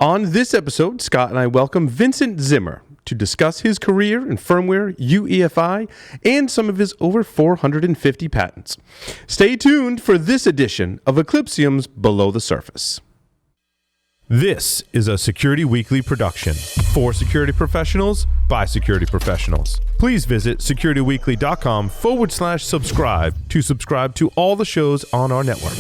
On this episode, Scott and I welcome Vincent Zimmer to discuss his career in firmware, UEFI, and some of his over 450 patents. Stay tuned for this edition of Eclipsium's Below the Surface. This is a Security Weekly production for security professionals by security professionals. Please visit securityweekly.com/subscribe to subscribe to all the shows on our network.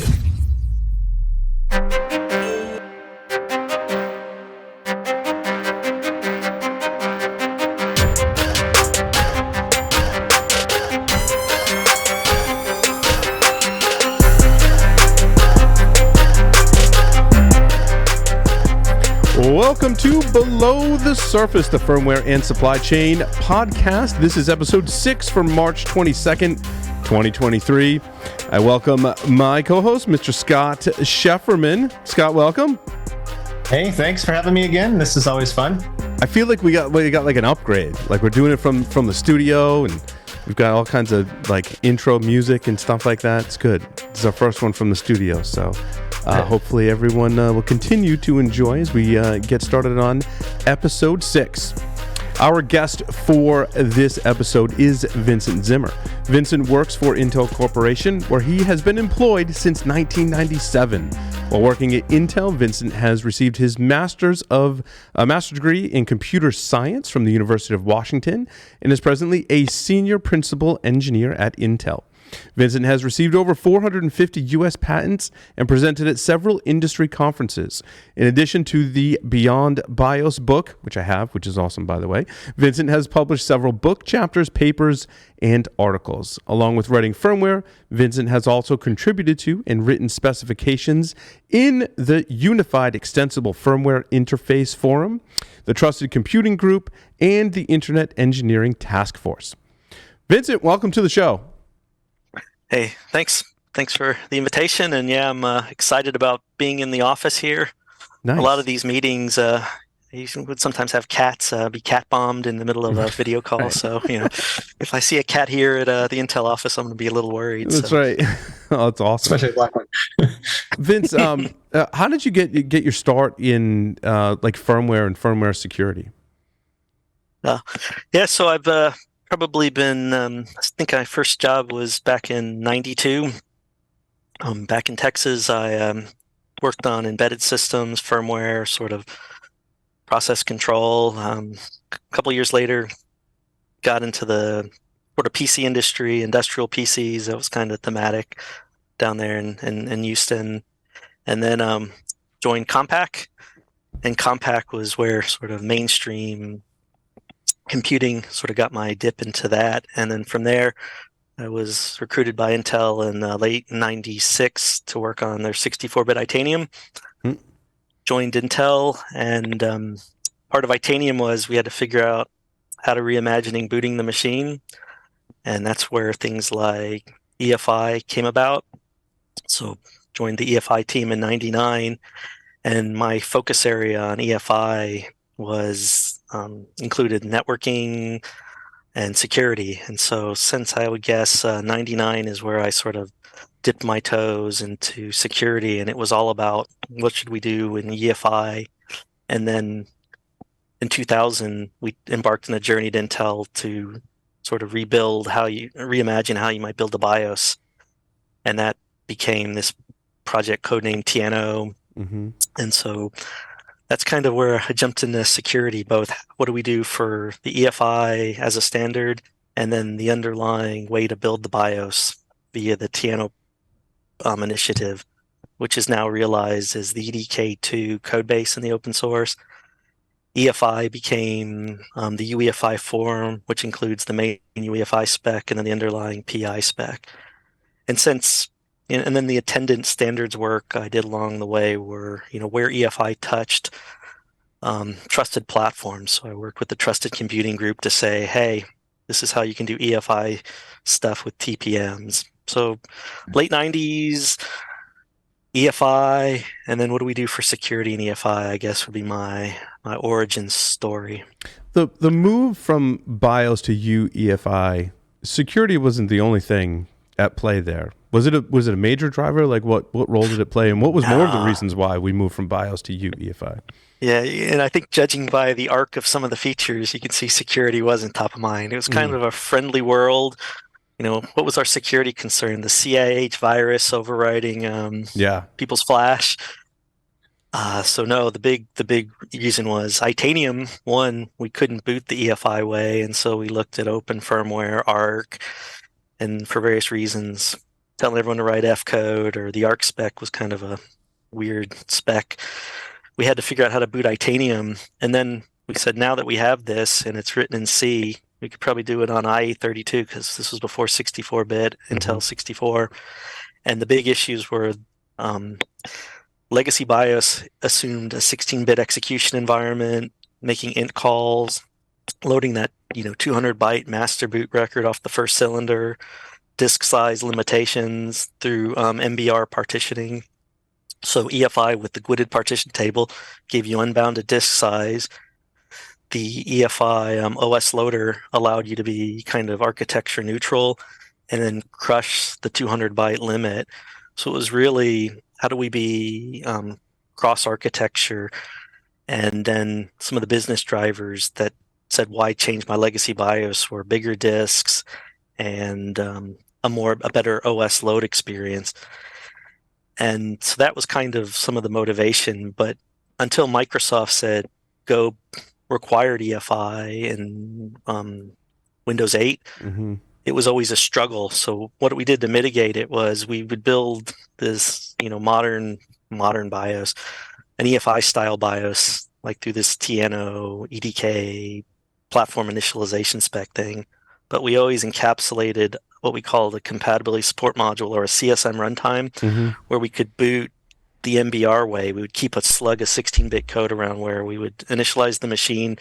Welcome to Below the Surface, the Firmware and Supply Chain podcast. This is episode 6 for March 22nd, 2023. I welcome my co-host, Mr. Scott Schefferman. Scott, welcome. Hey, thanks for having me again. This is always fun. I feel like we got like an upgrade. Like we're doing it from the studio, and we've got all kinds of like intro music and stuff like that. It's good. This is our first one from the studio, so hopefully everyone will continue to enjoy as we get started on episode 6. Our guest for this episode is Vincent Zimmer. Vincent works for Intel Corporation, where he has been employed since 1997. While working at Intel, Vincent has received his master's degree in computer science from the University of Washington and is presently a senior principal engineer at Intel. Vincent has received over 450 U.S. patents and presented at several industry conferences. In addition to the Beyond BIOS book, which I have, which is awesome, by the way, Vincent has published several book chapters, papers, and articles. Along with writing firmware, Vincent has also contributed to and written specifications in the Unified Extensible Firmware Interface Forum, the Trusted Computing Group, and the Internet Engineering Task Force. Vincent, welcome to the show. Hey, thanks for the invitation. And yeah, I'm excited about being in the office here. Nice. A lot of these meetings, you would sometimes have cats be cat bombed in the middle of a video call. Right. So, if I see a cat here at the Intel office, I'm going to be a little worried. That's right. Oh, that's awesome. Especially a black one. Vince, how did you get your start in like firmware and firmware security? So I've probably been, I think my first job was back in 92. Back in Texas, I worked on embedded systems, firmware, sort of process control. A couple years later, got into the sort of PC industry, industrial PCs. That was kind of thematic down there in Houston. And then joined Compaq. And Compaq was where sort of mainstream computing sort of got my dip into that. And then from there, I was recruited by Intel in late 96 to work on their 64-bit Itanium. Joined Intel, and part of Itanium was we had to figure out how to reimagining booting the machine. And that's where things like EFI came about. So joined the EFI team in 99, and my focus area on EFI was included networking and security. And so since I would guess 99 is where I sort of dipped my toes into security, and it was all about what should we do in EFI. And then in 2000, we embarked on a journey at Intel to sort of reimagine how you might build a BIOS. And that became this project codenamed Tiano. Mm-hmm. And so that's kind of where I jumped into security, both what do we do for the EFI as a standard, and then the underlying way to build the BIOS via the Tiano initiative, which is now realized as the EDK2 code base in the open source. EFI became the UEFI forum, which includes the main UEFI spec and then the underlying PI spec. And then the attendant standards work I did along the way were, where EFI touched trusted platforms. So I worked with the Trusted Computing Group to say, hey, this is how you can do EFI stuff with TPMs. So late 90s, EFI, and then what do we do for security in EFI, I guess would be my origin story. The move from BIOS to UEFI, security wasn't the only thing at play there? Was it a major driver? Like what role did it play, and what was more of the reasons why we moved from BIOS to UEFI? Yeah, and I think judging by the arc of some of the features, you can see security wasn't top of mind. It was kind of a friendly world. What was our security concern? The CIH virus overriding people's flash. So no, the big reason was Itanium. One, we couldn't boot the EFI way, and so we looked at open firmware, ARC, and for various reasons, telling everyone to write F code or the ARC spec was kind of a weird spec. We had to figure out how to boot Itanium, and then we said, now that we have this and it's written in C, we could probably do it on IE32 because this was before 64-bit, Intel 64, and the big issues were legacy BIOS assumed a 16-bit execution environment, making int calls, loading that 200-byte master boot record off the first cylinder, disk size limitations through MBR partitioning. So EFI with the GWDed partition table gave you unbounded disk size. The EFI OS loader allowed you to be kind of architecture neutral and then crush the 200-byte limit. So it was really, how do we be cross-architecture? And then some of the business drivers that said, why change my legacy BIOS, were bigger disks and a better OS load experience. And so that was kind of some of the motivation. But until Microsoft said, go required EFI in Windows 8, it was always a struggle. So what we did to mitigate it was we would build this, modern BIOS, an EFI style BIOS, like through this TNO, EDK, platform initialization spec thing. But we always encapsulated what we call the compatibility support module, or a CSM runtime, where we could boot the MBR way. We would keep a slug of 16-bit code around where we would initialize the machine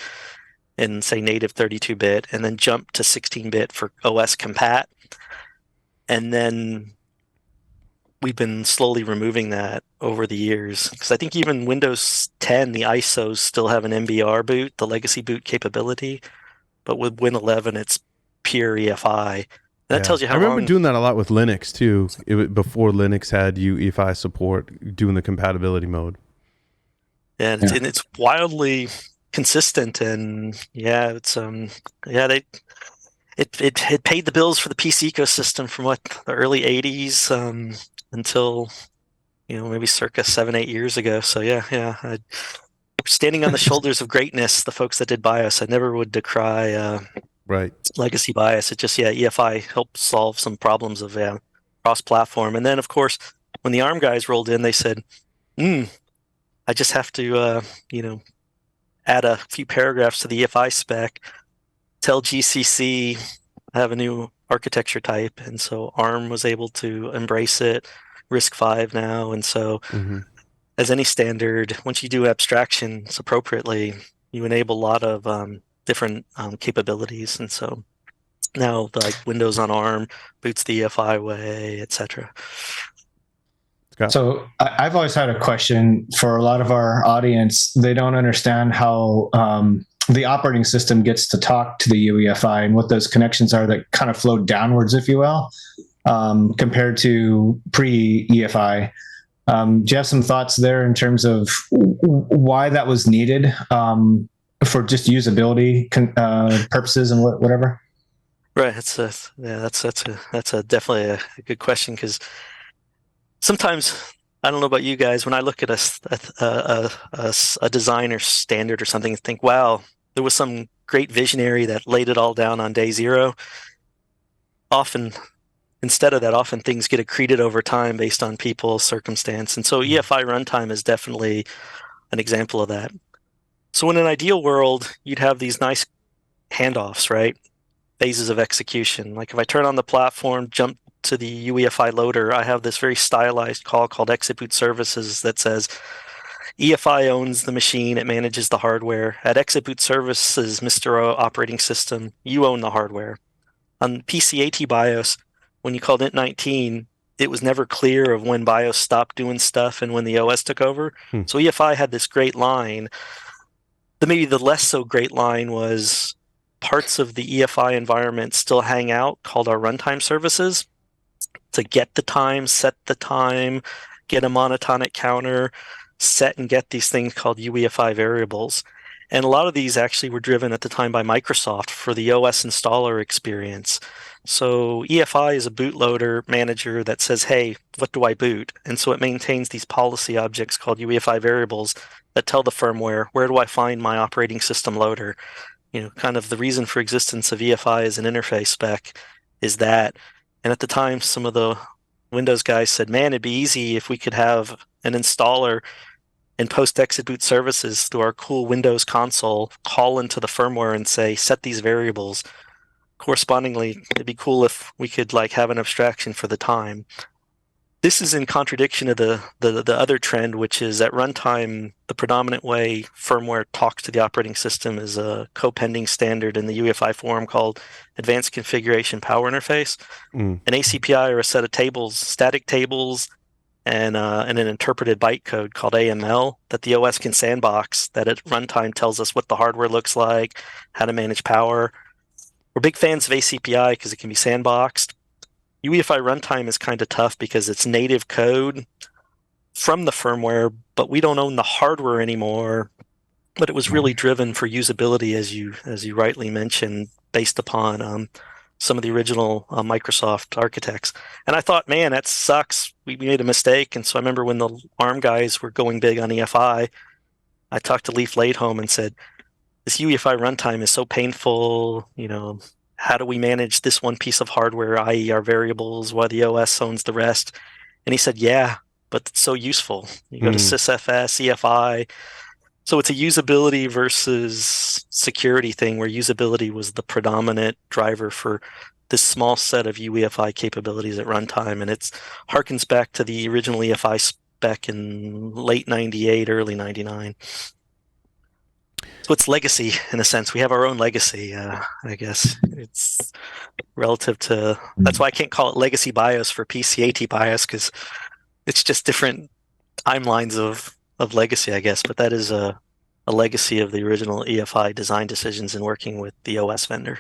in, say, native 32-bit, and then jump to 16-bit for OS compat. And then we've been slowly removing that over the years. Because I think even Windows 10, the ISOs still have an MBR boot, the legacy boot capability. But with Win 11, it's pure EFI. And that tells you how I remember long... doing that a lot with Linux, too. Before Linux had UEFI support, doing the compatibility mode. And it's wildly consistent, and it paid the bills for the PC ecosystem from the early 80s until maybe circa 7-8 years ago. So standing on the shoulders of greatness, the folks that did BIOS. I never would decry legacy BIOS. It just EFI helped solve some problems of cross-platform. And then of course when the ARM guys rolled in, they said, I just have to add a few paragraphs to the EFI spec, tell GCC I have a new architecture type, and so ARM was able to embrace it, RISC-V now, and so as any standard, once you do abstractions appropriately, you enable a lot of different capabilities, and so now like Windows on ARM boots the EFI way, etc. So I've always had a question for a lot of our audience. They don't understand how the operating system gets to talk to the UEFI and what those connections are that kind of flow downwards, if you will, compared to pre-EFI. Do you have some thoughts there in terms of why that was needed for just usability purposes and whatever? Right. That's definitely a good question, because sometimes, I don't know about you guys, when I look at a design or standard or something and think, wow, there was some great visionary that laid it all down on day zero. Instead of that, often things get accreted over time based on people's circumstance. And so EFI Runtime is definitely an example of that. So in an ideal world, you'd have these nice handoffs, right? Phases of execution. Like if I turn on the platform, jump to the UEFI loader, I have this very stylized call called exit boot services that says EFI owns the machine, it manages the hardware. At exit boot services, Mr. Operating System, you own the hardware. On PCAT BIOS, when you called int19, it was never clear of when BIOS stopped doing stuff and when the OS took over. So EFI had this great line. Maybe the less so great line was parts of the EFI environment still hang out, called our runtime services. to get the time, set the time, get a monotonic counter, set and get these things called UEFI variables. And a lot of these actually were driven at the time by Microsoft for the OS installer experience. So EFI is a bootloader manager that says, hey, what do I boot? And so it maintains these policy objects called UEFI variables that tell the firmware, where do I find my operating system loader? Kind of the reason for existence of EFI as an interface spec is that. And at the time, some of the Windows guys said, man, it'd be easy if we could have an installer and post-exit boot services through our cool Windows console call into the firmware and say, set these variables. Correspondingly, it'd be cool if we could have an abstraction for the time. This is in contradiction of the other trend, which is at runtime, the predominant way firmware talks to the operating system is a co-pending standard in the UEFI forum called Advanced Configuration Power Interface. An ACPI are a set of tables, static tables, and an interpreted byte code called AML that the OS can sandbox that at runtime tells us what the hardware looks like, how to manage power. We're big fans of ACPI because it can be sandboxed. UEFI Runtime is kind of tough because it's native code from the firmware, but we don't own the hardware anymore. But it was really driven for usability, as you rightly mentioned, based upon some of the original Microsoft architects. And I thought, man, that sucks. We made a mistake. And so I remember when the ARM guys were going big on EFI, I talked to Leif Laidholm and said, this UEFI runtime is so painful, how do we manage this one piece of hardware, i.e. our variables, while the OS owns the rest? And he said, yeah, but it's so useful. You go to sysfs, EFI. So it's a usability versus security thing where usability was the predominant driver for this small set of UEFI capabilities at runtime. And it harkens back to the original EFI spec in late 98, early 99. So it's legacy in a sense. We have our own legacy, I guess. It's relative to, that's why I can't call it legacy BIOS for PCAT BIOS, because it's just different timelines of legacy, I guess. But that is a legacy of the original EFI design decisions in working with the OS vendor.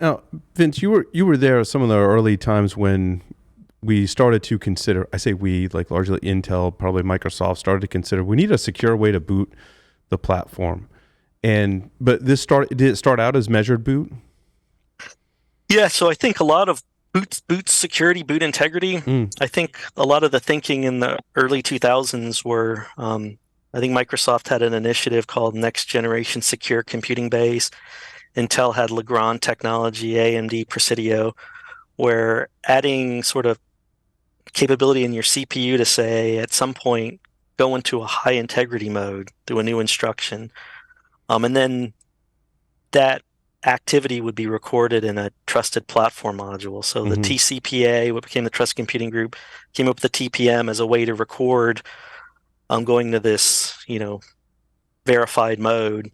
Now, Vince, you were there some of the early times when we started to consider, I say we, like largely Intel, probably Microsoft, started to consider we need a secure way to boot the platform. But did it start out as measured boot? Yeah, so I think a lot of boot security, boot integrity. I think a lot of the thinking in the early 2000s were, I think Microsoft had an initiative called Next Generation Secure Computing Base. Intel had Legrand technology, AMD Presidio, where adding sort of capability in your CPU to say at some point go into a high integrity mode through a new instruction. And then that activity would be recorded in a trusted platform module. So the TCPA, what became the Trust Computing Group, came up with the TPM as a way to record going to this, verified mode.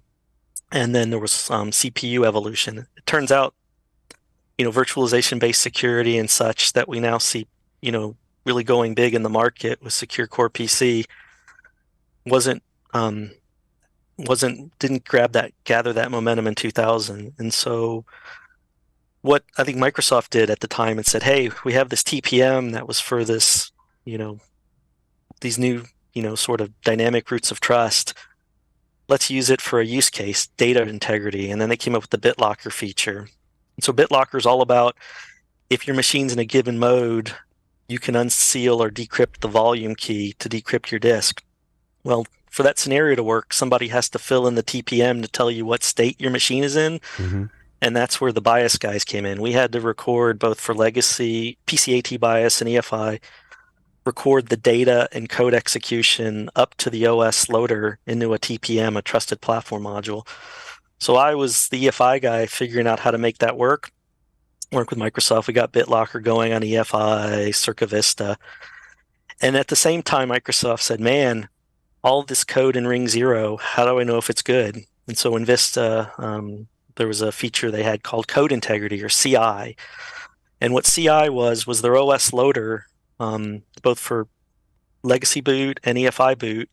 And then there was CPU evolution. It turns out, virtualization-based security and such that we now see, really going big in the market with Secure Core PC didn't gather that momentum in 2000. And so what I think Microsoft did at the time and said, hey, we have this TPM that was for this, these new, sort of dynamic roots of trust. Let's use it for a use case, data integrity. And then they came up with the BitLocker feature. And so BitLocker is all about if your machine's in a given mode, you can unseal or decrypt the volume key to decrypt your disk. Well, for that scenario to work, somebody has to fill in the TPM to tell you what state your machine is in. And that's where the BIOS guys came in. We had to record both for legacy, PCAT BIOS and EFI, record the data and code execution up to the OS loader into a TPM, a trusted platform module. So I was the EFI guy figuring out how to make that work with Microsoft. We got BitLocker going on EFI, Circa Vista. And at the same time, Microsoft said, man, all this code in Ring 0, how do I know if it's good? And so in Vista, there was a feature they had called Code Integrity, or CI. And what CI was their OS loader, both for legacy boot and EFI boot,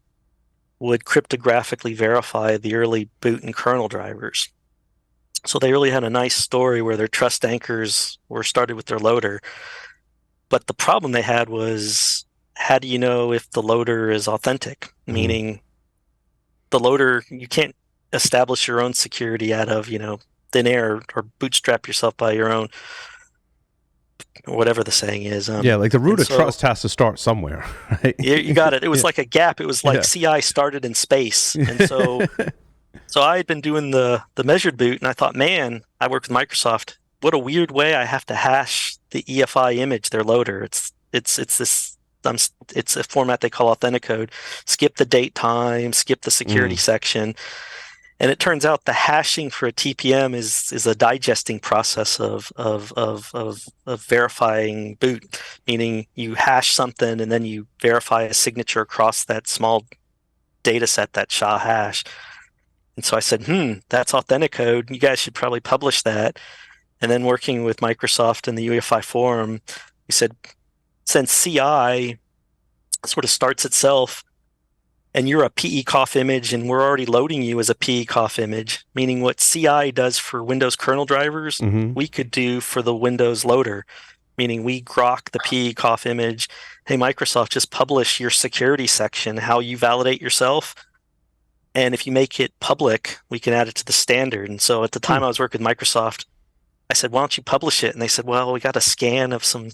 would cryptographically verify the early boot and kernel drivers. So they really had a nice story where their trust anchors were started with their loader. But the problem they had was, how do you know if the loader is authentic? Meaning the loader, you can't establish your own security out of, thin air or bootstrap yourself by your own, or whatever the saying is. Yeah, like the root of trust has to start somewhere, right? You got it. It was like a gap. It was like CI started in space. And so I had been doing the measured boot, and I thought, man, I work with Microsoft. What a weird way I have to hash the EFI image, their loader. It's a format they call authenticode. Skip the date time, skip the security section. And it turns out the hashing for a TPM is a digesting process of verifying boot, meaning you hash something and then you verify a signature across that small data set, that SHA hash. And so I said, that's authenticode. You guys should probably publish that. And then working with Microsoft in the UEFI forum, we said, since CI sort of starts itself, and you're a PE-COF image, and we're already loading you as a PE-COF image, meaning what CI does for Windows kernel drivers, we could do for the Windows loader, meaning we grok the PE-COF image. Hey, Microsoft, just publish your security section, how you validate yourself. And if you make it public, we can add it to the standard. And so at the time I was working with Microsoft, I said, why don't you publish it? And they said, well, we got a scan of some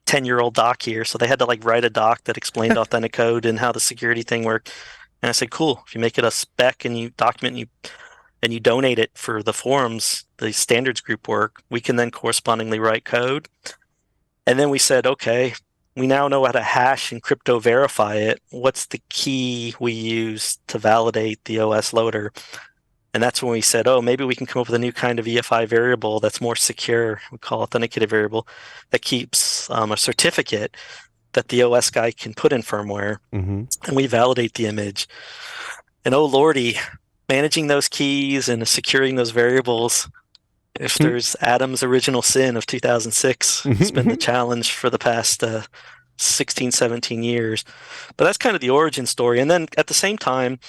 10-year-old doc here. So they had to write a doc that explained authenticode and how the security thing worked. And I said, cool. If you make it a spec and you document and you donate it for the forums, the standards group work, we can then correspondingly write code. And then we said, okay, we now know how to hash and crypto verify it. What's the key we use to validate the OS loader? And that's when we said, maybe we can come up with a new kind of EFI variable that's more secure. We call authenticated variable that keeps a certificate that the OS guy can put in firmware, and we validate the image. And lordy, managing those keys and securing those variables, if there's Adam's original sin of 2006, it's been the challenge for the past 16, 17 years. But that's kind of the origin story. And then at the same time,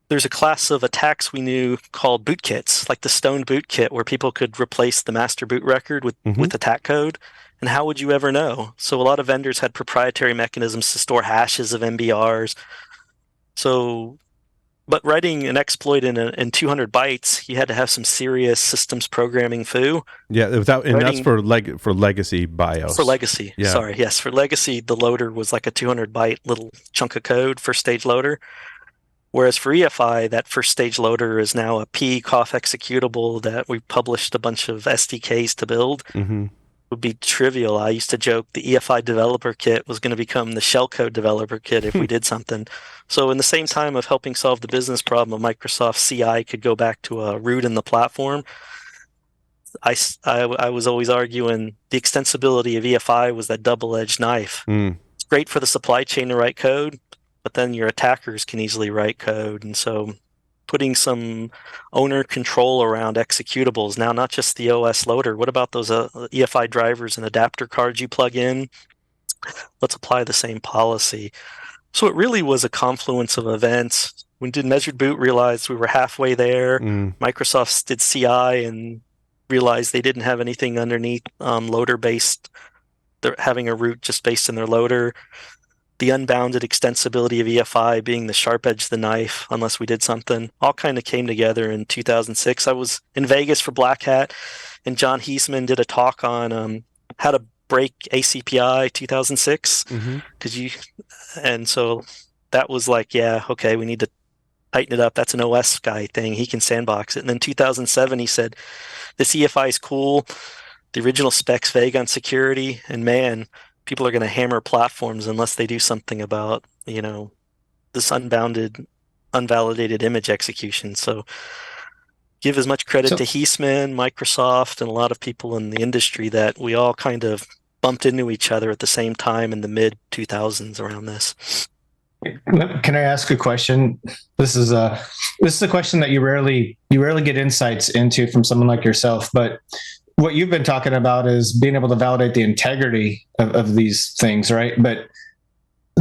there's a class of attacks we knew called bootkits, like the stoned bootkit, where people could replace the master boot record with attack code. And how would you ever know? So a lot of vendors had proprietary mechanisms to store hashes of MBRs. So, but writing an exploit in 200 bytes, you had to have some serious systems programming foo. Yeah, that's for legacy BIOS. For legacy, yeah. Sorry, yes, for legacy, the loader was like a 200 byte little chunk of code, first stage loader. Whereas for EFI, that first stage loader is now a PE-COF executable that we published a bunch of SDKs to build. It would be trivial. I used to joke the EFI developer kit was going to become the shellcode developer kit if we did something. So in the same time of helping solve the business problem of Microsoft CI could go back to a root in the platform, I was always arguing the extensibility of EFI was that double-edged knife. It's great for the supply chain to write code, but then your attackers can easily write code. And so putting some owner control around executables, now not just the OS loader, what about those EFI drivers and adapter cards you plug in? Let's apply the same policy. So it really was a confluence of events. When we did measured boot, realized we were halfway there. Microsoft did CI and realized they didn't have anything underneath loader-based. They're having a root just based in their loader. The unbounded extensibility of EFI being the sharp edge of the knife, unless we did something, all kind of came together in 2006. I was in Vegas for Black Hat, and John Heisman did a talk on how to break ACPI 2006. And so that was like, yeah, okay, we need to tighten it up. That's an OS guy thing. He can sandbox it. And then 2007, he said, this EFI is cool. The original spec's vague on security, and man, people are going to hammer platforms unless they do something about, this unbounded, unvalidated image execution. So give as much credit to Heisman, Microsoft, and a lot of people in the industry that we all kind of bumped into each other at the same time in the mid-2000s around this. Can I ask a question? This is a question that you rarely get insights into from someone like yourself, but what you've been talking about is being able to validate the integrity of these things, right? But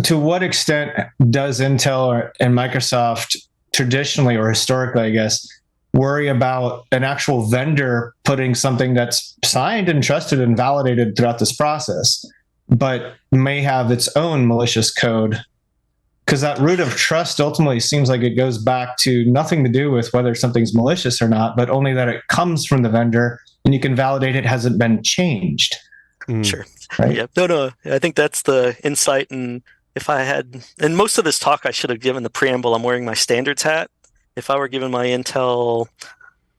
to what extent does Intel and Microsoft traditionally or historically, I guess, worry about an actual vendor putting something that's signed and trusted and validated throughout this process? but may have its own malicious code. Because that root of trust ultimately seems like it goes back to nothing to do with whether something's malicious or not, but only that it comes from the vendor and you can validate it hasn't been changed. Sure. Right? Yeah. No. I think that's the insight. And if I had, and most of this talk, I should have given the preamble. I'm wearing my standards hat. If I were given my Intel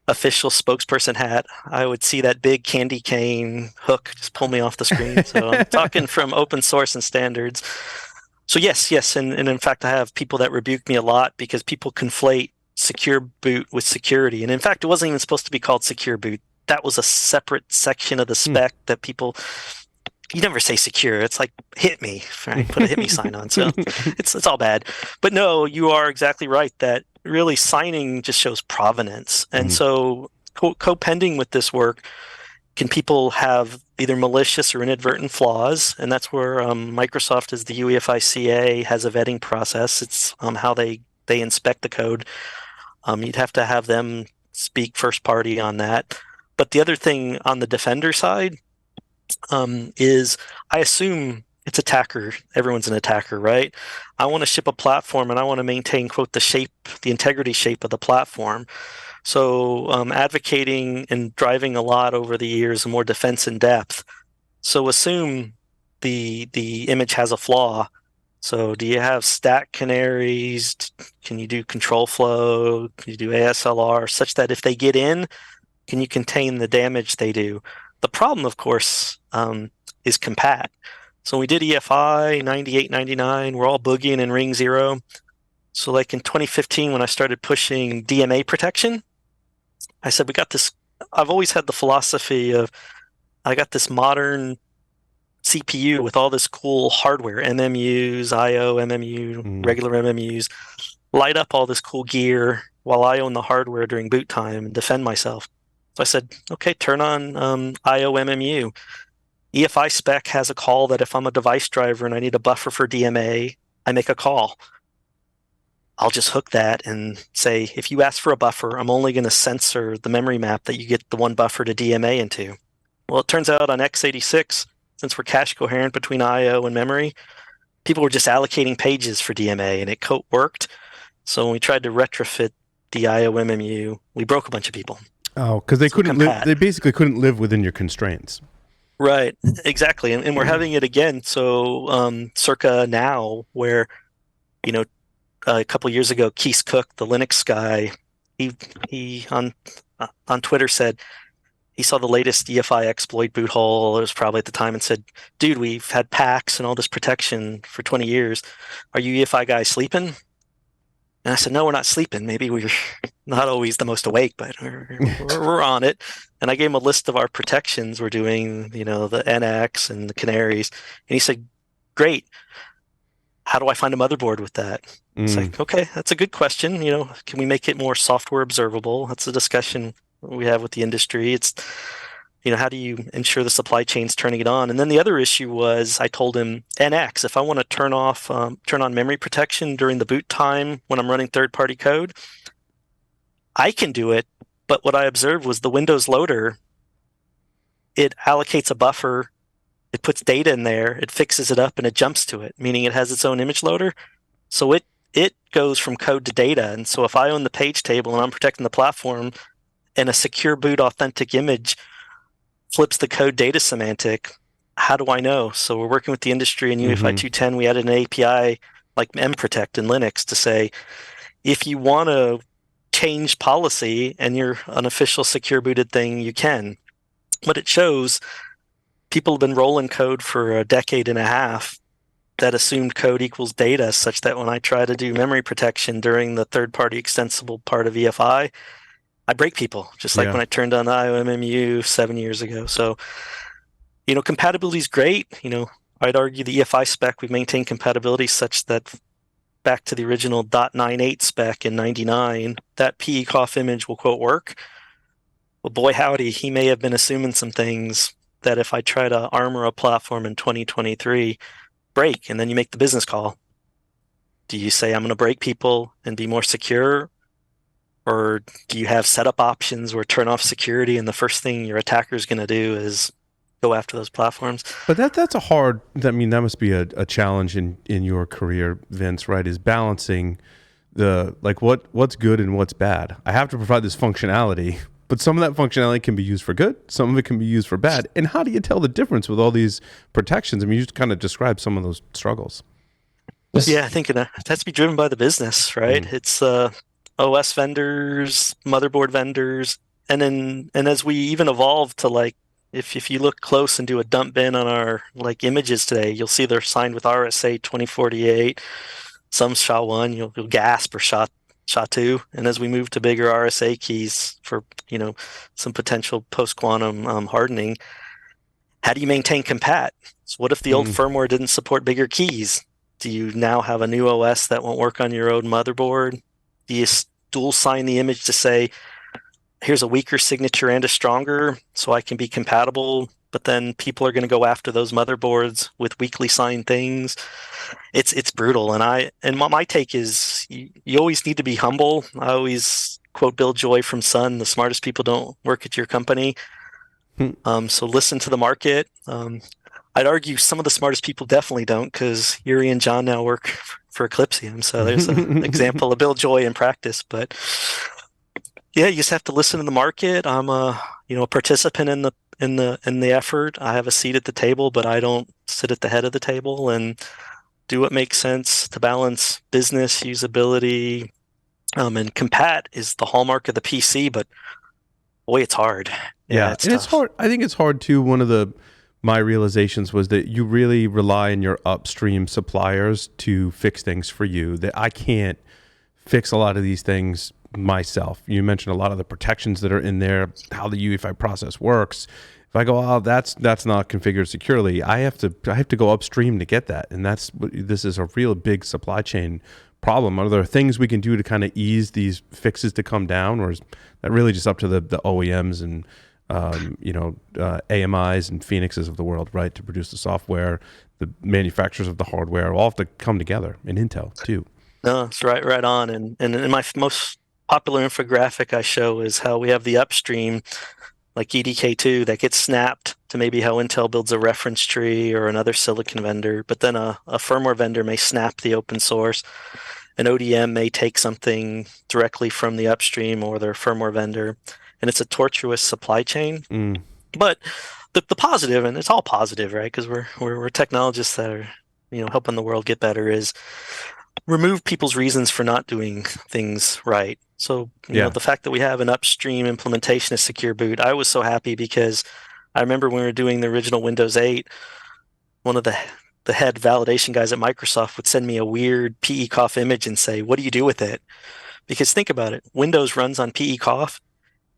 official spokesperson hat, I would see that big candy cane hook just pull me off the screen. So I'm talking from open source and standards. So yes. And in fact, I have people that rebuke me a lot because people conflate secure boot with security. And in fact, it wasn't even supposed to be called secure boot. That was a separate section of the spec that people, you never say secure. It's like hit me, right? Put a hit me sign on. So it's all bad. But no, you are exactly right that really signing just shows provenance. And so co-pending with this work, can people have either malicious or inadvertent flaws? And that's where Microsoft, as the UEFI CA, has a vetting process. It's how they inspect the code. You'd have to have them speak first party on that. But the other thing on the defender side is I assume it's attacker. Everyone's an attacker, right? I want to ship a platform and I want to maintain, quote, the integrity shape of the platform. So advocating and driving a lot over the years, more defense in depth. So assume the image has a flaw. So do you have stack canaries? Can you do control flow? Can you do ASLR such that if they get in, can you contain the damage they do? The problem, of course, is compat. So we did EFI 98, 99. We're all boogieing in ring 0. So like in 2015, when I started pushing DMA protection, I said, we got this. I've always had the philosophy of, I got this modern CPU with all this cool hardware, MMUs, IO, MMU, regular MMUs, light up all this cool gear while I own the hardware during boot time and defend myself. So I said, okay, turn on IO MMU. EFI spec has a call that if I'm a device driver and I need a buffer for DMA, I make a call. I'll just hook that and say, if you ask for a buffer, I'm only going to censor the memory map that you get the one buffer to DMA into. Well, it turns out on x86, since we're cache coherent between IO and memory, people were just allocating pages for DMA and it worked. So when we tried to retrofit the IO MMU, we broke a bunch of people. Oh, because they couldn't live, they basically couldn't live within your constraints. Right, exactly. And we're having it again. So circa now, where, a couple of years ago, Keith Cook, the Linux guy, he on Twitter said he saw the latest EFI exploit boot hole. It was probably at the time, and said, "Dude, we've had PACs and all this protection for 20 years. Are you EFI guys sleeping?" And I said, "No, we're not sleeping. Maybe we're not always the most awake, but we're on it." And I gave him a list of our protections we're doing, the NX and the canaries, and he said, "Great. How do I find a motherboard with that?" It's like, okay, that's a good question. Can we make it more software observable? That's a discussion we have with the industry. It's, how do you ensure the supply chain's turning it on? And then the other issue was, I told him, NX, if I want to turn on memory protection during the boot time when I'm running third-party code, I can do it. But what I observed was the Windows loader, it allocates a buffer, it puts data in there, it fixes it up, and it jumps to it, meaning it has its own image loader. So it goes from code to data. And so if I own the page table and I'm protecting the platform and a secure boot authentic image flips the code data semantic, how do I know? So we're working with the industry in UEFI 2.10. We added an API like mprotect in Linux to say, if you want to change policy and you're an official secure booted thing, you can. But it shows people have been rolling code for a decade and a half that assumed code equals data, such that when I try to do memory protection during the third-party extensible part of EFI, I break people, just like when I turned on the IOMMU 7 years ago. So, compatibility is great. I'd argue the EFI spec, we've maintained compatibility such that back to the original .98 spec in 99, that PECOF image will, quote, work. Well, boy, howdy, he may have been assuming some things that if I try to armor a platform in 2023, break, and then you make the business call. Do you say, I'm going to break people and be more secure? Or do you have setup options where turn off security and the first thing your attacker is going to do is go after those platforms. But that's a hard. I mean, that must be a challenge in your career, Vince. Right? Is balancing the like what's good and what's bad. I have to provide this functionality, but some of that functionality can be used for good. Some of it can be used for bad. And how do you tell the difference with all these protections? I mean, you just kind of described some of those struggles. Yeah, I think it has to be driven by the business, right? It's OS vendors, motherboard vendors, and as we even evolve to like, if you look close and do a dump bin on our like images today, you'll see they're signed with RSA 2048. Some SHA-1, you'll gasp, or SHA-2. And as we move to bigger RSA keys for some potential post-quantum hardening, how do you maintain compat? So what if the old firmware didn't support bigger keys? Do you now have a new OS that won't work on your old motherboard? Do you dual sign the image to say, here's a weaker signature and a stronger, so I can be compatible, but then people are going to go after those motherboards with weakly signed things? It's brutal. And my take is you always need to be humble. I always quote Bill Joy from Sun: the smartest people don't work at your company. So listen to the market. I'd argue some of the smartest people definitely don't, because Yuri and John now work for Eclipsium. So there's an example of Bill Joy in practice. But yeah, you just have to listen to the market. I'm a participant in the effort. I have a seat at the table, but I don't sit at the head of the table, and do what makes sense to balance business, usability, and compat is the hallmark of the PC. But boy, it's hard. Yeah, it's and tough. it's hard. I think it's hard too. One of my realizations was that you really rely on your upstream suppliers to fix things for you. That I can't fix a lot of these things myself. You mentioned a lot of the protections that are in there, how the UEFI process works. If I go, oh, that's not configured securely, I have to go upstream to get that, and this is a real big supply chain problem. Are there things we can do to kind of ease these fixes to come down, or is that really just up to the OEMs and AMIs and Phoenixes of the world, right, to produce the software? The manufacturers of the hardware all have to come together, and Intel too. No, it's right on. And in my most popular infographic I show is how we have the upstream, like EDK2, that gets snapped to maybe how Intel builds a reference tree or another silicon vendor, but then a firmware vendor may snap the open source. An ODM may take something directly from the upstream or their firmware vendor, and it's a tortuous supply chain. But the positive, and it's all positive, right? Because we're technologists that are helping the world get better, is remove people's reasons for not doing things right. So the fact that we have an upstream implementation of Secure Boot, I was so happy, because I remember when we were doing the original Windows 8, one of the head validation guys at Microsoft would send me a weird PECOF image and say, what do you do with it? Because think about it, Windows runs on PECOF.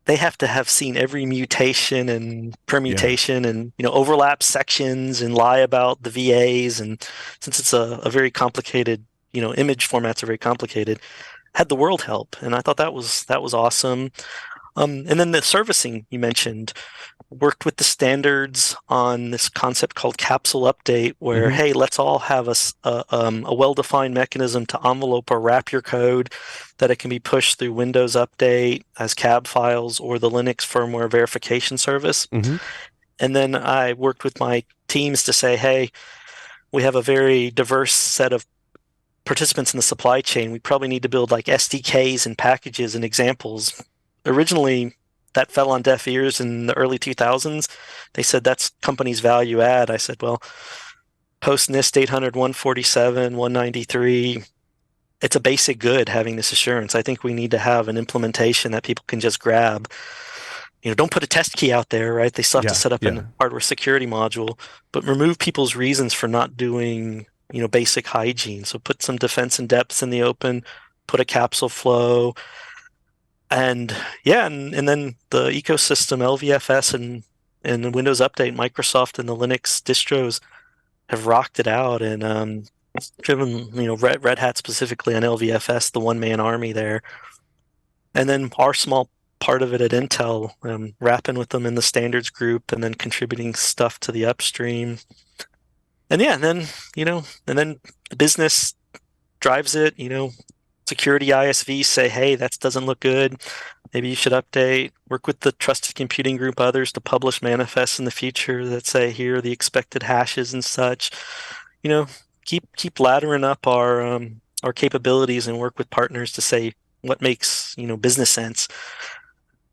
They have to have seen every mutation and permutation and overlap sections and lie about the VAs. And since it's a very complicated, image formats are very complicated, had the world help. And I thought that was awesome. And then the servicing you mentioned, worked with the standards on this concept called capsule update, where hey, let's all have a well-defined mechanism to envelope or wrap your code, that it can be pushed through Windows Update as CAB files or the Linux firmware verification service. And then I worked with my teams to say, hey, we have a very diverse set of participants in the supply chain. We probably need to build like SDKs and packages and examples. Originally, that fell on deaf ears in the early 2000s. They said that's company's value add. I said, well, post NIST 800, 147, 193, it's a basic good having this assurance. I think we need to have an implementation that people can just grab. Don't put a test key out there, right? They still have to set up a hardware security module, but remove people's reasons for not doing, basic hygiene. So put some defense and depths in the open, put a capsule flow, and then the ecosystem, LVFS and Windows Update, Microsoft and the Linux distros have rocked it out, and driven Red Hat specifically on LVFS, the one-man army there. And then our small part of it at Intel, wrapping with them in the standards group, and then contributing stuff to the upstream. And then the business drives it. security ISVs say, hey, that doesn't look good. Maybe you should update. Work with the trusted computing group, others to publish manifests in the future that say here are the expected hashes and such. Keep laddering up our capabilities and work with partners to say what makes business sense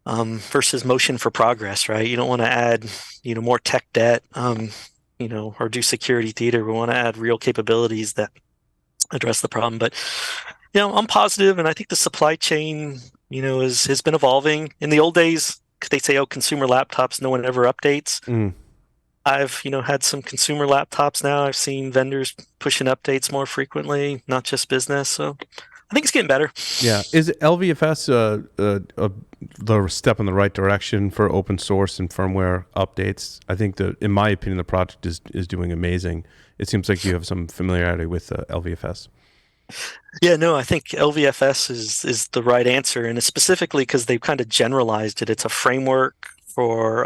versus motion for progress, right? You don't want to add more tech debt, or do security theater. We want to add real capabilities that address the problem. But I'm positive, and I think the supply chain has been evolving. In the old days, they say, oh, consumer laptops, no one ever updates. I've had some consumer laptops now. I've seen vendors pushing updates more frequently, not just business. So I think it's getting better. Yeah, is LVFS the step in the right direction for open source and firmware updates? I think that, in my opinion, the project is doing amazing. It seems like you have some familiarity with LVFS. Yeah, no, I think LVFS is the right answer, and it's specifically because they've kind of generalized it. It's a framework for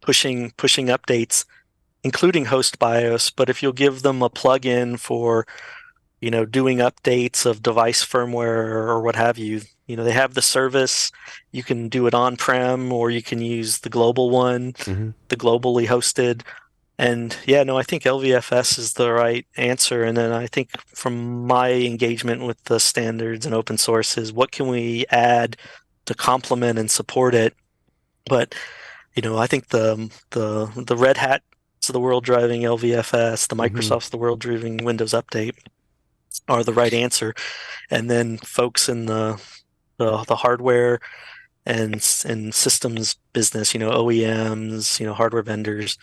pushing updates, including host BIOS. But if you'll give them a plugin for doing updates of device firmware or what have you, they have the service. You can do it on-prem, or you can use the global one, the globally hosted. And yeah, no, I think LVFS is the right answer. And then I think from my engagement with the standards and open source is what can we add to complement and support it. But I think the Red Hats of the world driving LVFS, the Microsofts of the world driving Windows Update are the right answer. And then folks in the hardware and systems business, OEMs, hardware vendors,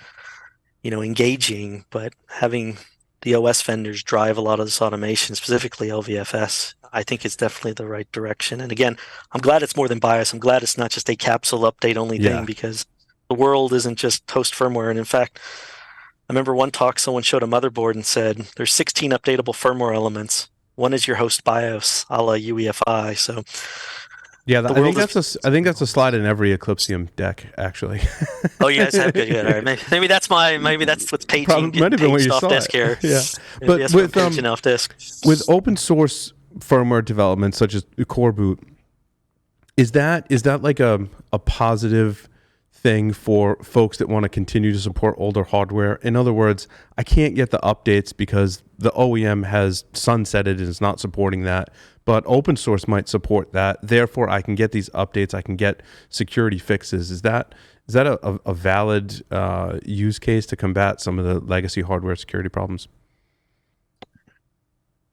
engaging, but having the OS vendors drive a lot of this automation, specifically LVFS, I think is definitely the right direction. And again, I'm glad it's more than BIOS. I'm glad it's not just a capsule update only thing, because the world isn't just host firmware. And in fact, I remember one talk, someone showed a motherboard and said, there's 16 updatable firmware elements. One is your host BIOS, a la UEFI. So yeah, I think that's a slide in every Eclipsium deck, actually. Oh, you guys have good. All right, maybe that's what's paging. Might have been where you off saw disk it. here. Yeah, maybe but with off disk. With open source firmware development such as Core Boot, is that like a positive thing for folks that want to continue to support older hardware? In other words, I can't get the updates because the OEM has sunsetted and is not supporting that, but open source might support that. Therefore, I can get these updates. I can get security fixes. Is that a valid use case to combat some of the legacy hardware security problems?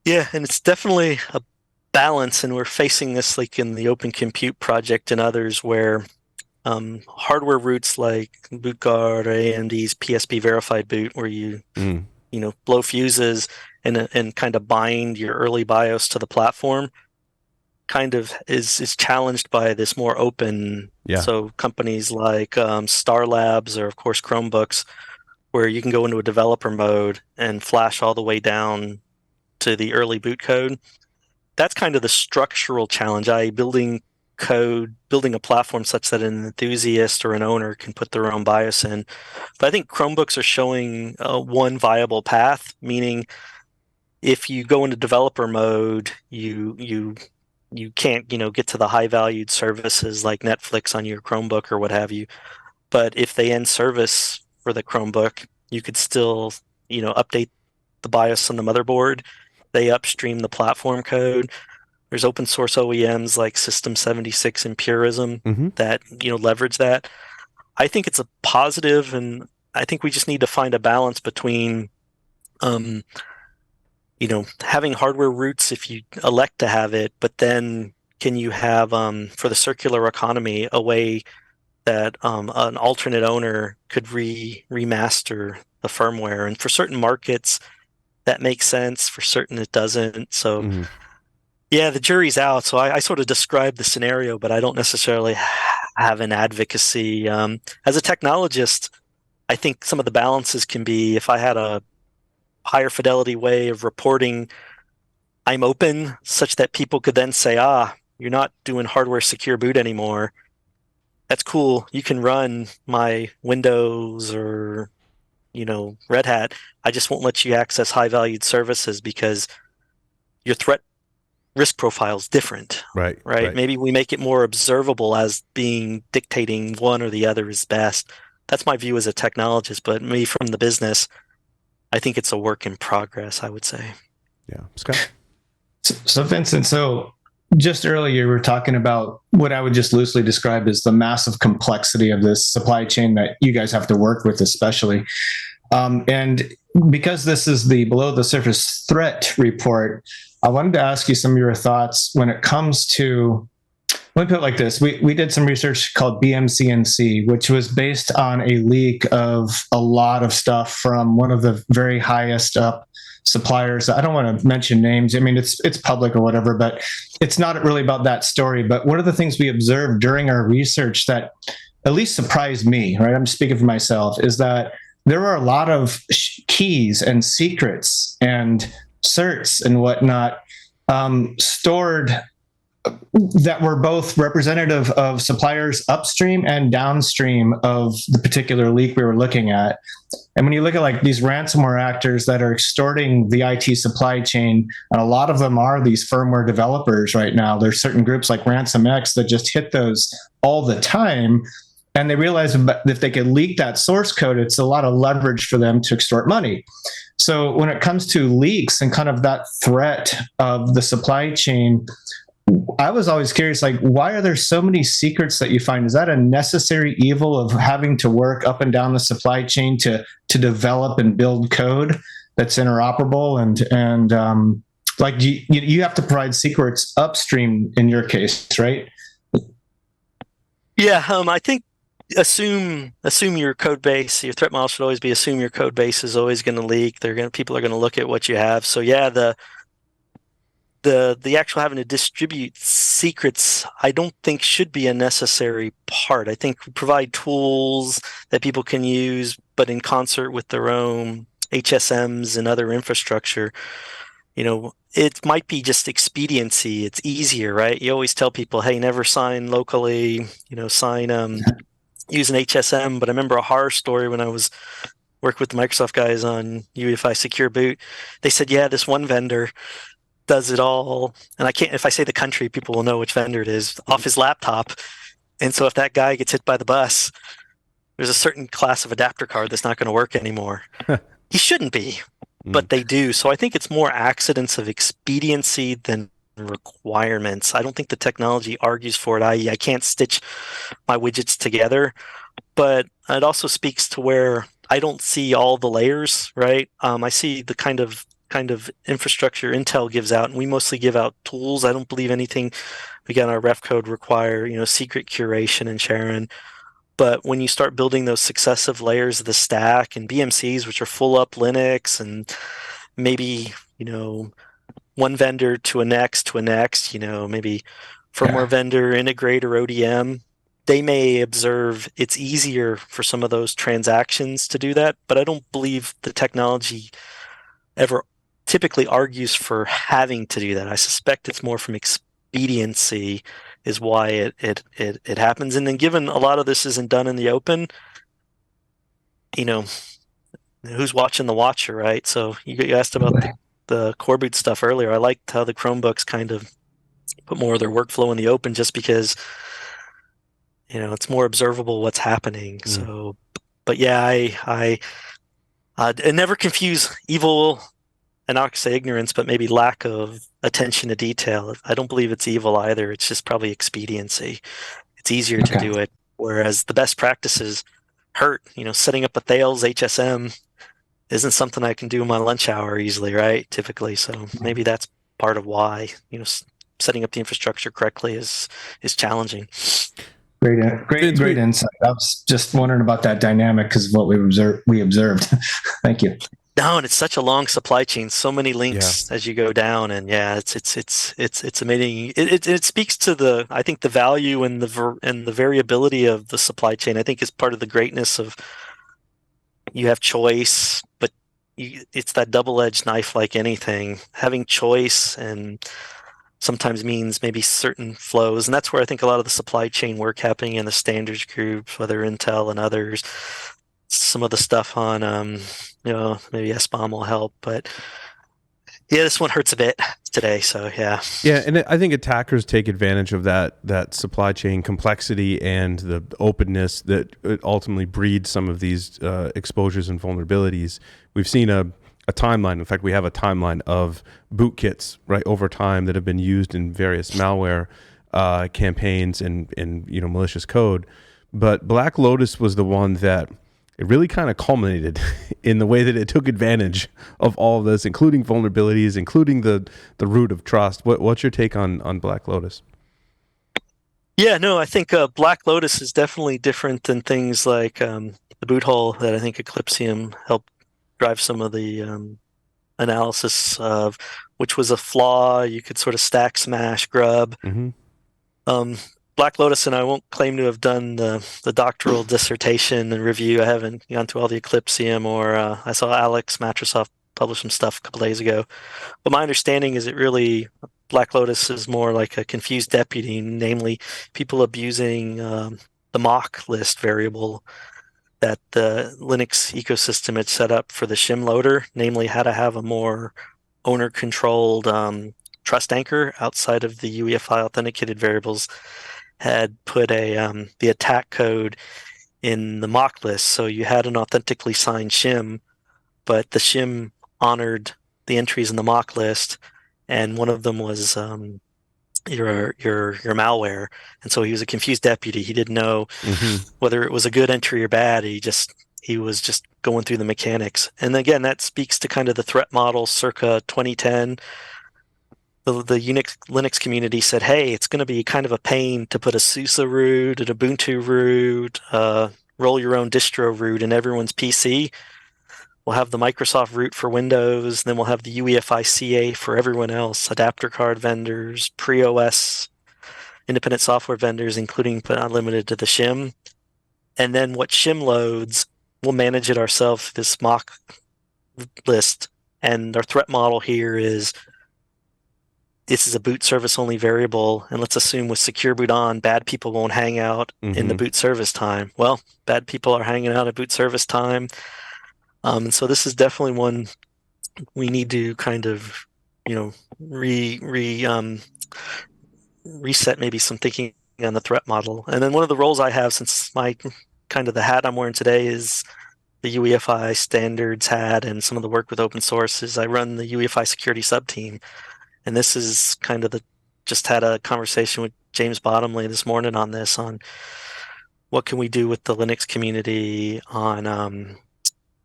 Yeah, and it's definitely a balance, and we're facing this like in the Open Compute project and others where hardware roots like BootGuard or AMD's PSP verified boot, where you blow fuses and kind of bind your early BIOS to the platform, kind of is challenged by this more open. Yeah. So companies like Star Labs, or of course Chromebooks, where you can go into a developer mode and flash all the way down to the early boot code. That's kind of the structural challenge, i.e. building a platform such that an enthusiast or an owner can put their own BIOS in. But I think Chromebooks are showing one viable path, meaning if you go into developer mode, you can't get to the high valued services like Netflix on your Chromebook or what have you. But if they end service for the Chromebook, you could still update the BIOS on the motherboard. They upstream the platform code. There's open source OEMs like System 76 and Purism that leverage that. I think it's a positive, and I think we just need to find a balance between having hardware roots if you elect to have it, but then can you have for the circular economy a way that an alternate owner could remaster the firmware, and for certain markets that makes sense, for certain it doesn't. So yeah, the jury's out. So I sort of described the scenario, but I don't necessarily have an advocacy. As a technologist, I think some of the balances can be, if I had a higher fidelity way of reporting, I'm open, such that people could then say, you're not doing hardware secure boot anymore. That's cool. You can run my Windows or Red Hat. I just won't let you access high valued services because your threat risk profile is different. Right. Maybe we make it more observable as being dictating one or the other is best. That's my view as a technologist, but me from the business, I think it's a work in progress, I would say. Yeah. Scott? So Vincent, just earlier you were talking about what I would just loosely describe as the massive complexity of this supply chain that you guys have to work with, especially. And because this is the below the surface threat report, I wanted to ask you some of your thoughts when it comes to, let me put it like this. We did some research called BMCNC, which was based on a leak of a lot of stuff from one of the very highest up suppliers. I don't want to mention names. I mean, it's public or whatever, but it's not really about that story. But one of the things we observed during our research that at least surprised me, right? I'm speaking for myself, is that there were a lot of keys and secrets and certs and whatnot stored that were both representative of suppliers upstream and downstream of the particular leak we were looking at. And when you look at like these ransomware actors that are extorting the IT supply chain, and a lot of them are these firmware developers right now, there's certain groups like RansomX that just hit those all the time. And they realize if they could leak that source code, it's a lot of leverage for them to extort money. So when it comes to leaks and kind of that threat of the supply chain, I was always curious, like, why are there so many secrets that you find? Is that a necessary evil of having to work up and down the supply chain to develop and build code that's interoperable? And like, you have to provide secrets upstream in your case, right? Yeah, I think assume your code base. Your threat model should always be assume your code base is always going to leak. People are going to look at what you have. So yeah, the actual having to distribute secrets, I don't think should be a necessary part. I think we provide tools that people can use, but in concert with their own HSMs and other infrastructure. It might be just expediency. It's easier, right? You always tell people, hey, never sign locally, sign use an HSM. But I remember a horror story when I was working with the Microsoft guys on UEFI Secure Boot. They said, yeah, this one vendor does it all. And if I say the country, people will know which vendor it is, off his laptop. And so if that guy gets hit by the bus, there's a certain class of adapter card that's not going to work anymore. He shouldn't be, but they do. So I think it's more accidents of expediency than requirements. I don't think the technology argues for it, i.e. I can't stitch my widgets together, but it also speaks to where I don't see all the layers, right? I see the kind of infrastructure Intel gives out, and we mostly give out tools. I don't believe anything we got in our ref code require, secret curation and sharing. But when you start building those successive layers of the stack and BMCs, which are full up Linux, and maybe, one vendor to a next, maybe firmware vendor, integrator, ODM, they may observe it's easier for some of those transactions to do that. But I don't believe the technology ever typically argues for having to do that. I suspect it's more from expediency is why it happens. And then given a lot of this isn't done in the open, who's watching the watcher, right? So you asked about the core boot stuff earlier. I liked how the Chromebooks kind of put more of their workflow in the open just because, it's more observable what's happening. So, but yeah, I never confuse evil, and I would say ignorance, but maybe lack of attention to detail. I don't believe it's evil either. It's just probably expediency. It's easier to do it. Whereas the best practices hurt. Setting up a Thales HSM isn't something I can do in my lunch hour easily, right? Typically. So maybe that's part of why, setting up the infrastructure correctly is challenging. Great insight. I was just wondering about that dynamic because of what we observed. Thank you. No, and it's such a long supply chain, so many links as you go down, and it's amazing. It speaks to I think the value and the variability of the supply chain. I think is part of the greatness of you have choice, but it's that double-edged knife like anything. Having choice and sometimes means maybe certain flows, and that's where I think a lot of the supply chain work happening in the standards groups, whether Intel and others. Some of the stuff on maybe SBOM will help, but Yeah, this one hurts a bit today, so yeah. Yeah, and I think attackers take advantage of that supply chain complexity and the openness that it ultimately breeds some of these exposures and vulnerabilities. We've seen a timeline. In fact, we have a timeline of boot kits right over time that have been used in various malware campaigns and malicious code. But Black Lotus was the one that it really kind of culminated in the way that it took advantage of all of this, including vulnerabilities, including the root of trust. What's your take on Black Lotus? Yeah, no, I think Black Lotus is definitely different than things like the boot hole that I think Eclipsium helped drive some of the analysis of, which was a flaw. You could sort of stack, smash, grub. Mm-hmm. Black Lotus, and I won't claim to have done the doctoral dissertation and review. I haven't gone to all the Eclipsium, or I saw Alex Matrosoft publish some stuff a couple days ago. But my understanding is it really, Black Lotus is more like a confused deputy, namely people abusing the mock list variable that the Linux ecosystem had set up for the shim loader, namely how to have a more owner-controlled trust anchor outside of the UEFI authenticated variables, had put the attack code in the mock list. So you had an authentically signed shim, but the shim honored the entries in the mock list, and one of them was your malware. And so he was a confused deputy. He didn't know whether it was a good entry or bad. He was just going through the mechanics. And again, that speaks to kind of the threat model circa 2010. The Unix Linux community said, hey, it's going to be kind of a pain to put a SUSE root, an Ubuntu root, roll your own distro root in everyone's PC. We'll have the Microsoft root for Windows, then we'll have the UEFI CA for everyone else, adapter card vendors, pre-OS, independent software vendors, including but not limited to the shim. And then what shim loads, we'll manage it ourselves, this mock list. And our threat model here is, this is a boot service only variable, and let's assume with secure boot on, bad people won't hang out in the boot service time. Well, bad people are hanging out at boot service time. And so this is definitely one we need to kind of, reset maybe some thinking on the threat model. And then one of the roles I have, since my kind of the hat I'm wearing today is the UEFI standards hat and some of the work with open source, is I run the UEFI security subteam. And this is kind of just had a conversation with James Bottomley this morning on this, on what can we do with the Linux community on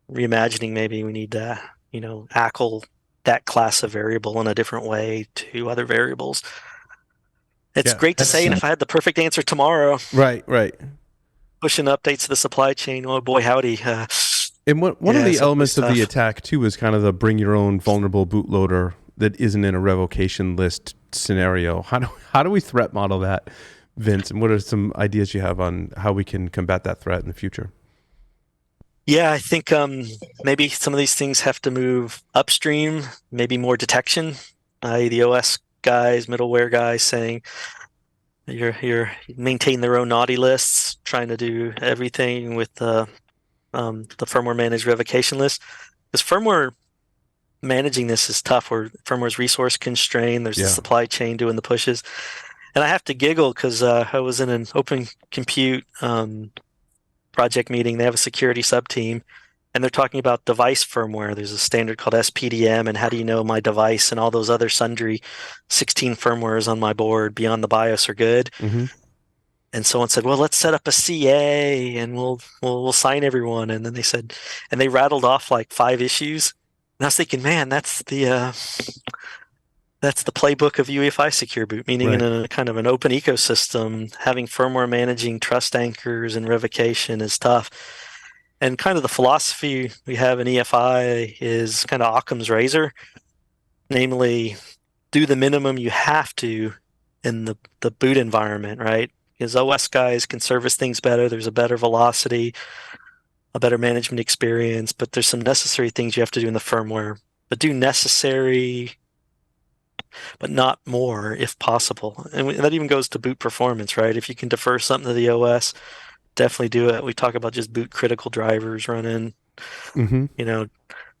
reimagining. Maybe we need to, ACL that class of variable in a different way to other variables. It's great to say, and if I had the perfect answer tomorrow, right, pushing updates to the supply chain, oh boy, howdy. And one of the elements of the attack too is kind of the bring your own vulnerable bootloader that isn't in a revocation list scenario. How do we threat model that, Vince? And what are some ideas you have on how we can combat that threat in the future? Yeah, I think maybe some of these things have to move upstream, maybe more detection. The OS guys, middleware guys saying you're maintain their own naughty lists, trying to do everything with the firmware managed revocation list. Because firmware managing this is tough, where firmware's resource constrained. There's the supply chain doing the pushes. And I have to giggle because I was in an open compute project meeting. They have a security sub-team, and they're talking about device firmware. There's a standard called SPDM, and how do you know my device and all those other sundry 16 firmwares on my board beyond the BIOS are good. And someone said, well, let's set up a CA and we'll sign everyone. And then they said, and they rattled off like 5 issues. And I was thinking, man, that's the playbook of UEFI Secure Boot, meaning in a kind of an open ecosystem, having firmware managing trust anchors and revocation is tough. And kind of the philosophy we have in EFI is kind of Occam's razor, namely, do the minimum you have to in the boot environment, right? Because OS guys can service things better. There's a better velocity, a better management experience, but there's some necessary things you have to do in the firmware. But do necessary, but not more if possible. And that even goes to boot performance, right? If you can defer something to the OS, definitely do it. We talk about just boot critical drivers running,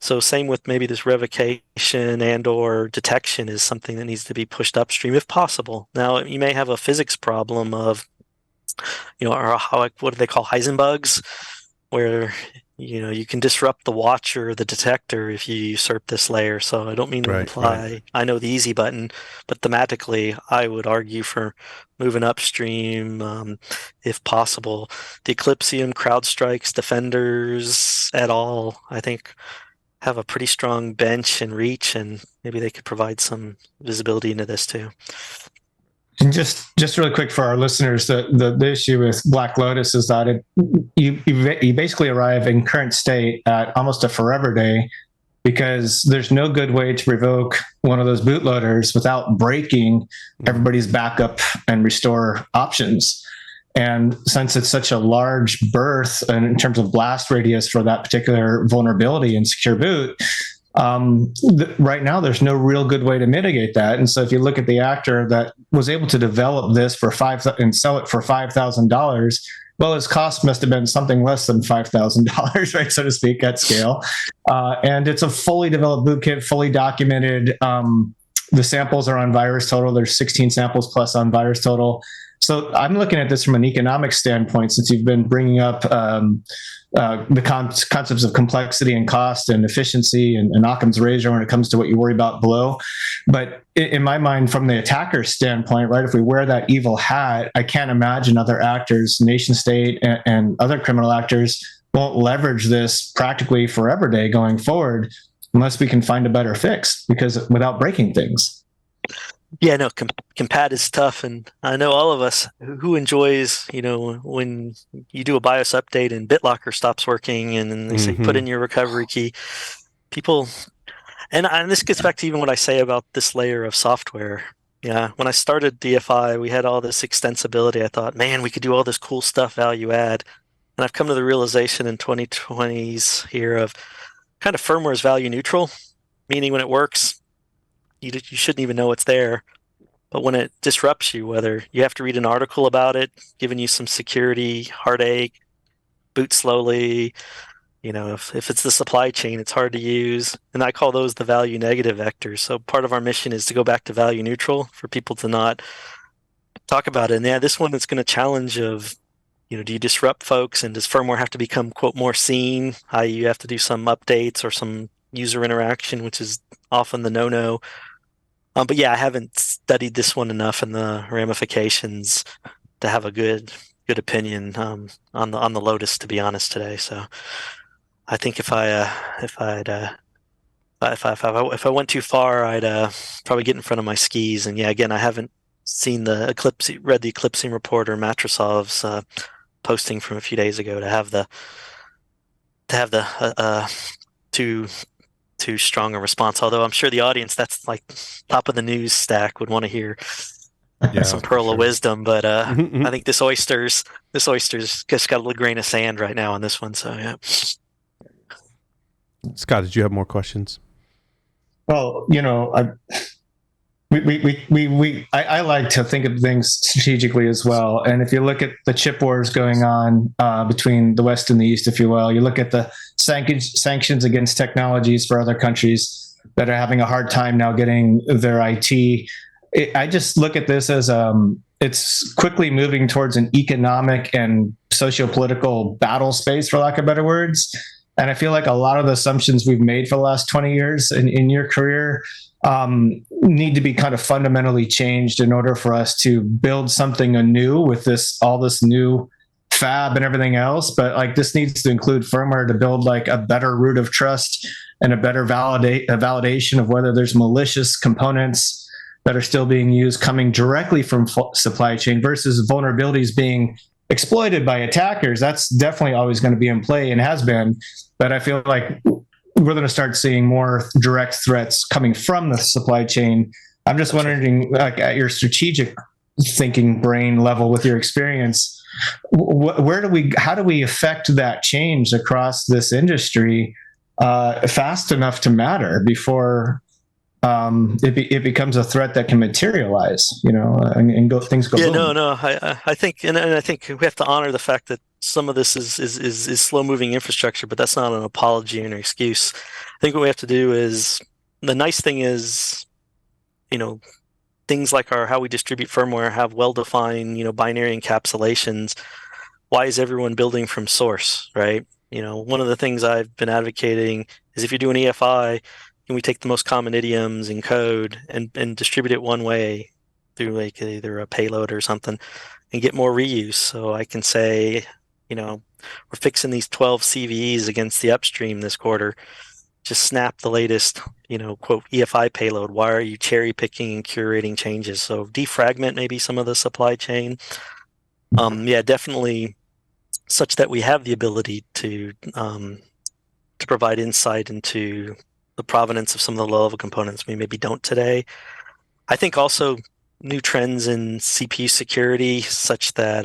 So same with maybe this revocation and or detection is something that needs to be pushed upstream if possible. Now you may have a physics problem of, or what do they call Heisenbugs, where you can disrupt the watch or the detector if you usurp this layer. So I don't mean to imply I know the easy button, but thematically I would argue for moving upstream if possible. The Eclipsium, CrowdStrike's, Defenders et al., I think, have a pretty strong bench and reach, and maybe they could provide some visibility into this too. And just really quick for our listeners, the issue with Black Lotus is that you basically arrive in current state at almost a forever day, because there's no good way to revoke one of those bootloaders without breaking everybody's backup and restore options. And since it's such a large berth in terms of blast radius for that particular vulnerability in Secure Boot, right now there's no real good way to mitigate that. And so if you look at the actor that was able to develop this for and sell it for $5,000, well, his cost must have been something less than $5,000, right, so to speak, at scale. And it's a fully developed bootkit, fully documented. The samples are on VirusTotal. There's 16 samples plus on VirusTotal. So I'm looking at this from an economic standpoint, since you've been bringing up the concepts of complexity and cost and efficiency and Occam's razor when it comes to what you worry about below. But in my mind, from the attacker standpoint, right, if we wear that evil hat, I can't imagine other actors, nation state and other criminal actors, won't leverage this practically forever day going forward unless we can find a better fix, because without breaking things. Yeah, no, compat is tough, and I know all of us who enjoys, when you do a BIOS update and BitLocker stops working, and then they say put in your recovery key. People, and this gets back to even what I say about this layer of software. Yeah, when I started DFI, we had all this extensibility. I thought, man, we could do all this cool stuff, value add, and I've come to the realization in 2020s here of kind of firmware is value neutral, meaning when it works, you shouldn't even know it's there. But when it disrupts you, whether you have to read an article about it, giving you some security, heartache, boot slowly, if it's the supply chain, it's hard to use. And I call those the value negative vectors. So part of our mission is to go back to value neutral for people to not talk about it. And yeah, this one is going to challenge of, do you disrupt folks, and does firmware have to become, quote, more seen, i.e. you have to do some updates or some user interaction, which is often the no-no. But yeah, I haven't studied this one enough and the ramifications to have a good opinion on the Lotus, to be honest, today. So I think if I went too far, I'd probably get in front of my skis. And yeah, again, I haven't seen read the Eclipsium report or Matrosov's posting from a few days ago to have the too strong a response. Although I'm sure the audience, that's like top of the news stack, would want to hear some pearl of wisdom. But I think this oyster's just got a little grain of sand right now on this one. So yeah. Scott, did you have more questions? Well, I like to think of things strategically as well. And if you look at the chip wars going on between the West and the East, if you will, you look at the sanctions against technologies for other countries that are having a hard time now getting their IT. I just look at this as it's quickly moving towards an economic and socio-political battle space, for lack of better words. And I feel like a lot of the assumptions we've made for the last 20 years in your career need to be kind of fundamentally changed in order for us to build something anew with all this new fab and everything else. But like, this needs to include firmware to build like a better root of trust and a better validation of whether there's malicious components that are still being used coming directly from supply chain versus vulnerabilities being exploited by attackers. That's definitely always going to be in play and has been. But I feel like we're going to start seeing more direct threats coming from the supply chain. I'm just wondering, like, at your strategic thinking brain level with your experience, how do we affect that change across this industry fast enough to matter before it becomes a threat that can materialize, and things go. Yeah, boom. no. I think, and I think we have to honor the fact that some of this is slow moving infrastructure, but that's not an apology or an excuse. I think what we have to do is, the nice thing is, things like how we distribute firmware have well defined, binary encapsulations. Why is everyone building from source, right? One of the things I've been advocating is, if you're doing EFI, can we take the most common idioms in code and distribute it one way through like either a payload or something and get more reuse? So I can say, we're fixing these 12 CVEs against the upstream this quarter. Just snap the latest, quote, EFI payload. Why are you cherry picking and curating changes? So defragment maybe some of the supply chain. Yeah, definitely such that we have the ability to provide insight into the provenance of some of the low-level components we maybe don't today. I think also new trends in CPU security, such that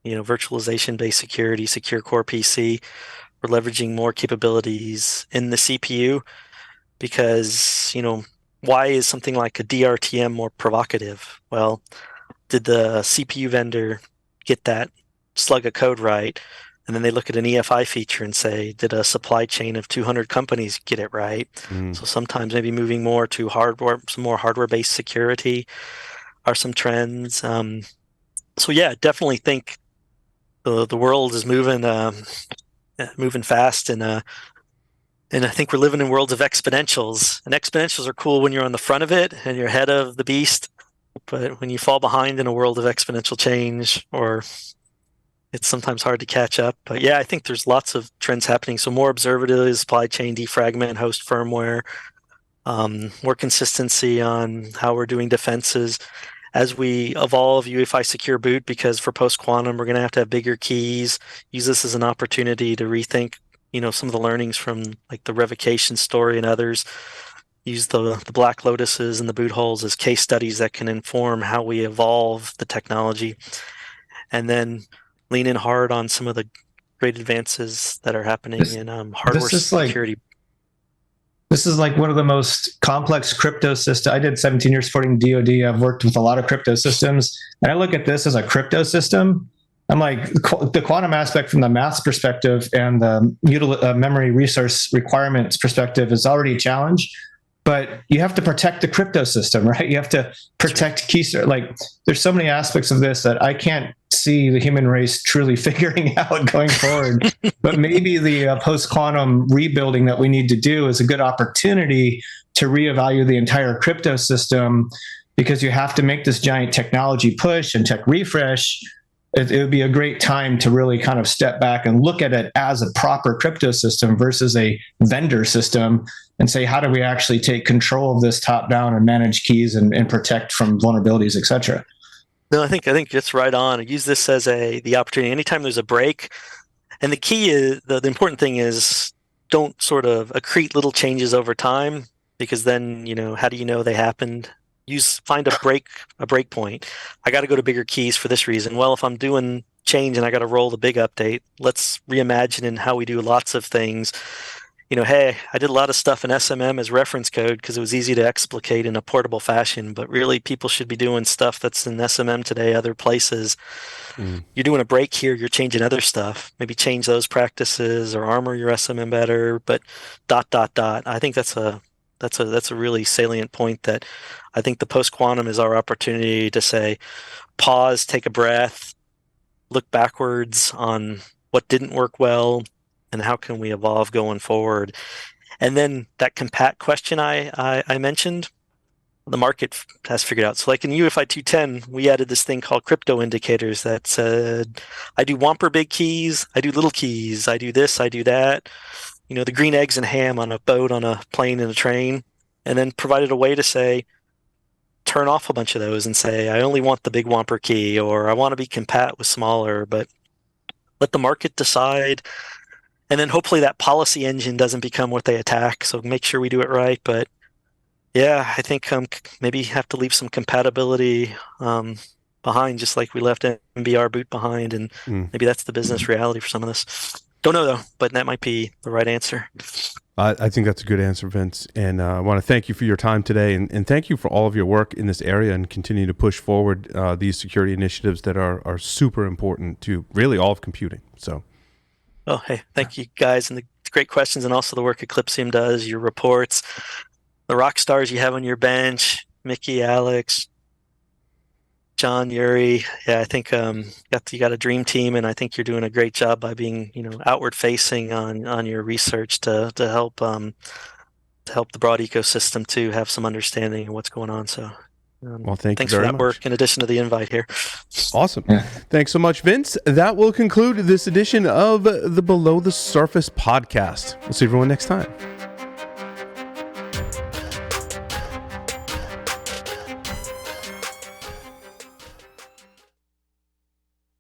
virtualization-based security, secure core PC, we're leveraging more capabilities in the CPU, because why is something like a DRTM more provocative? Well, did the CPU vendor get that slug of code right? And then they look at an EFI feature and say, did a supply chain of 200 companies get it right? So sometimes maybe moving more to hardware, some more hardware-based security are some trends. So yeah, definitely think the world is moving fast, and I think we're living in worlds of exponentials. And exponentials are cool when you're on the front of it and you're ahead of the beast. But when you fall behind in a world of exponential change, or it's sometimes hard to catch up. But yeah, I think there's lots of trends happening. So more observability, supply chain, defragment, host firmware, more consistency on how we're doing defenses as we evolve UEFI Secure Boot, because for post-quantum, we're going to have bigger keys. Use this as an opportunity to rethink, some of the learnings from like the revocation story and others. Use the Black Lotuses and the boot holes as case studies that can inform how we evolve the technology. And then lean in hard on some of the great advances that are happening in hardware security. This is like one of the most complex crypto systems. I did 17 years supporting DoD. I've worked with a lot of crypto systems, and I look at this as a crypto system. I'm like, the quantum aspect from the math perspective and the memory resource requirements perspective is already a challenge. But you have to protect the crypto system, right? You have to protect keys. Like, there's so many aspects of this that I can't see the human race truly figuring out going forward. But maybe the post-quantum rebuilding that we need to do is a good opportunity to reevaluate the entire crypto system, because you have to make this giant technology push and tech refresh. It would be a great time to really kind of step back and look at it as a proper crypto system versus a vendor system, and say, how do we actually take control of this top down and manage keys and protect from vulnerabilities, et cetera? No, I think it's right on. I use this as the opportunity. Anytime there's a break, and the key is, the important thing is, don't sort of accrete little changes over time, because then, how do you know they happened? Find a break point. I got to go to bigger keys for this reason. Well, if I'm doing change and I got to roll the big update, let's reimagine in how we do lots of things. Hey, I did a lot of stuff in SMM as reference code because it was easy to explicate in a portable fashion, but really people should be doing stuff that's in SMM today, other places. You're doing a break here, you're changing other stuff. Maybe change those practices or armor your SMM better, but ... I think that's a really salient point, that I think the post-quantum is our opportunity to say, pause, take a breath, look backwards on what didn't work well, and how can we evolve going forward. And then that compat question I mentioned, the market has figured out. So like in UEFI 210, we added this thing called crypto indicators that said, I do Whomper big keys, I do little keys, I do this, I do that. The green eggs and ham on a boat, on a plane, and a train, and then provided a way to say, turn off a bunch of those and say, I only want the big Whomper key, or I want to be compat with smaller, but let the market decide. And then hopefully that policy engine doesn't become what they attack. So make sure we do it right. But yeah, I think maybe have to leave some compatibility behind, just like we left MBR boot behind. And maybe that's the business reality for some of this. Don't know though, but that might be the right answer. I think that's a good answer, Vince. And I want to thank you for your time today, and thank you for all of your work in this area and continue to push forward these security initiatives that are super important to really all of computing. So, oh, hey, thank you guys, and the great questions, and also the work Eclipsium does, your reports, the rock stars you have on your bench, Mickey, Alex, John, Yuri. Yeah, I think you got a dream team, and I think you're doing a great job by being, outward facing on your research to help the broad ecosystem to have some understanding of what's going on. So, well, thanks for very that much. work in addition to the invite here. Awesome. Yeah. Thanks so much, Vince. That will conclude this edition of the Below the Surface podcast. We'll see everyone next time.